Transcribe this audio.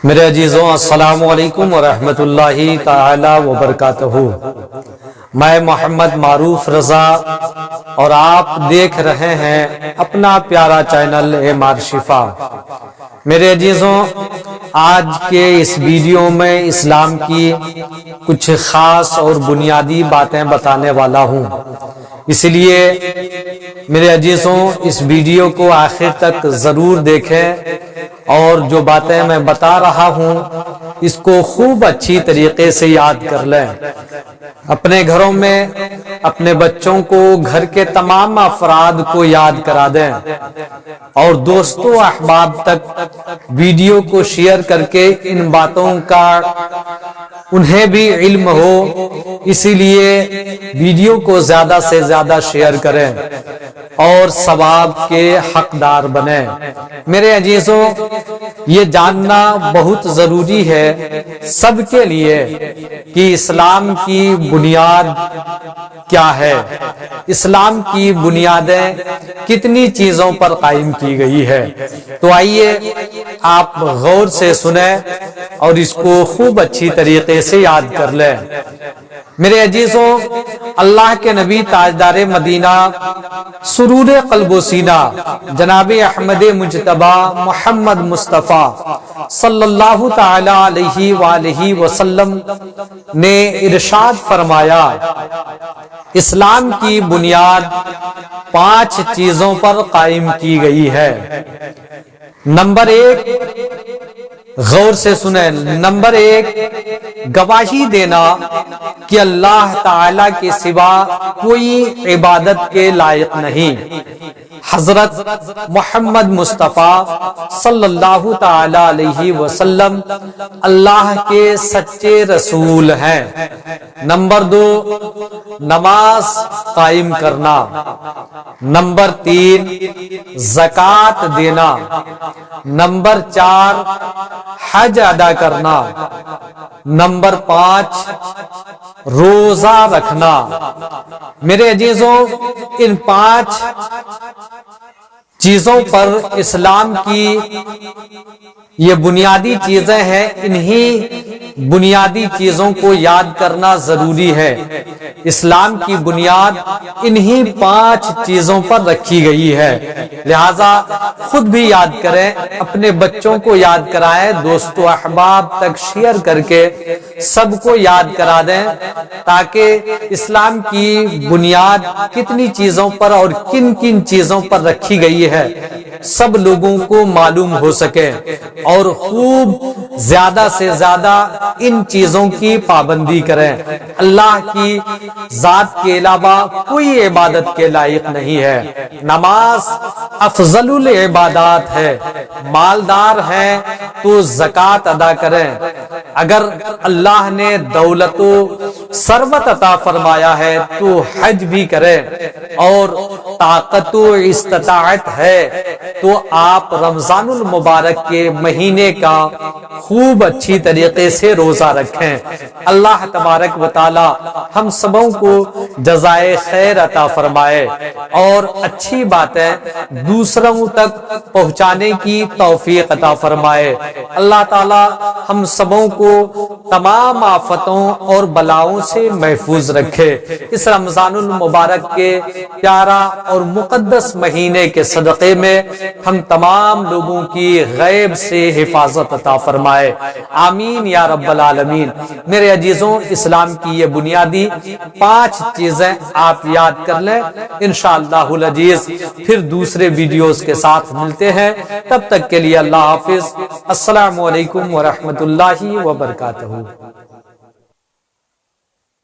میرے عزیزوں، السلام علیکم ورحمۃ اللہ تعالی وبرکاتہ۔ میں محمد معروف رضا اور آپ دیکھ رہے ہیں اپنا پیارا چینل اعمار شفا۔ میرے عزیزوں، آج کے اس ویڈیو میں اسلام کی کچھ خاص اور بنیادی باتیں بتانے والا ہوں، اس لیے میرے عزیزوں اس ویڈیو کو آخر تک ضرور دیکھیں اور جو باتیں میں بتا رہا ہوں اس کو خوب اچھی طریقے سے یاد کر لیں، اپنے گھروں میں اپنے بچوں کو، گھر کے تمام افراد کو یاد کرا دیں اور دوستوں احباب تک ویڈیو کو شیئر کر کے ان باتوں کا انہیں بھی علم ہو، اسی لیے ویڈیو کو زیادہ سے زیادہ شیئر کریں اور ثواب کے حقدار بنیں۔ میرے عزیزوں، یہ جاننا بہت ضروری ہے سب کے لیے کہ اسلام کی بنیاد کیا ہے، اسلام کی بنیادیں کتنی چیزوں پر قائم کی گئی ہے۔ تو آئیے آپ غور سے سنیں اور اس کو خوب اچھی طریقے سے یاد کر لیں۔ میرے عزیزوں، اللہ کے نبی تاجدار مدینہ سرور قلب و سینہ جناب احمد مجتبی محمد مصطفیٰ صلی اللہ تعالی علیہ وآلہ وسلم نے ارشاد فرمایا، اسلام کی بنیاد 5 چیزوں پر قائم کی گئی ہے۔ نمبر 1، غور سے سنیں، نمبر 1، گواہی دینا کہ اللہ تعالی کے سوا کوئی عبادت کے لائق نہیں۔ حضرت محمد مصطفیٰ صلی اللہ تعالی علیہ وسلم اللہ کے سچے رسول ہیں۔ نمبر 2، نماز قائم کرنا۔ نمبر 3، زکوٰۃ دینا۔ نمبر 4، حج ادا کرنا۔ نمبر 5، روزہ رکھنا۔ میرے عزیزوں، ان 5 چیزوں پر اسلام کی یہ بنیادی چیزیں ہیں، انہی بنیادی چیزوں کو یاد کرنا ضروری ہے۔ اسلام کی بنیاد انہی 5 چیزوں پر رکھی گئی ہے، لہذا خود بھی یاد کریں، اپنے بچوں کو یاد کرائیں، دوستو احباب تک شیئر کر کے سب کو یاد کرا دیں تاکہ اسلام کی بنیاد کتنی چیزوں پر اور کن کن چیزوں پر رکھی گئی ہے سب لوگوں کو معلوم ہو سکے اور خوب زیادہ سے زیادہ ان چیزوں کی پابندی کریں۔ اللہ کی ذات کے علاوہ کوئی عبادت کے لائق نہیں ہے۔ نماز افضل العبادات ہے۔ مالدار ہیں تو زکوٰۃ ادا کریں۔ اگر اللہ نے دولت و ثروت عطا فرمایا ہے تو حج بھی کریں، اور طاقت و استطاعت ہے تو آپ رمضان المبارک کے مہینے کا خوب اچھی طریقے سے روزہ رکھیں۔ اللہ تبارک و تعالی ہم سبوں کو جزائے خیر عطا فرمائے اور اچھی باتیں دوسروں تک پہنچانے کی توفیق عطا فرمائے۔ اللہ تعالی ہم سبوں کو تمام آفتوں اور بلاؤں سے محفوظ رکھے۔ اس رمضان المبارک کے پیارا اور مقدس مہینے کے صدقے میں ہم تمام لوگوں کی غیب سے حفاظت عطا فرمائے، آمین یا رب العالمین۔ میرے عزیزوں، اسلام کی یہ بنیادی 5 چیزیں آپ یاد کر لیں۔ انشاءاللہ العزیز پھر دوسرے ویڈیوز کے ساتھ ملتے ہیں، تب تک کے لیے اللہ حافظ۔ السلام علیکم ورحمۃ اللہ وبرکاتہ۔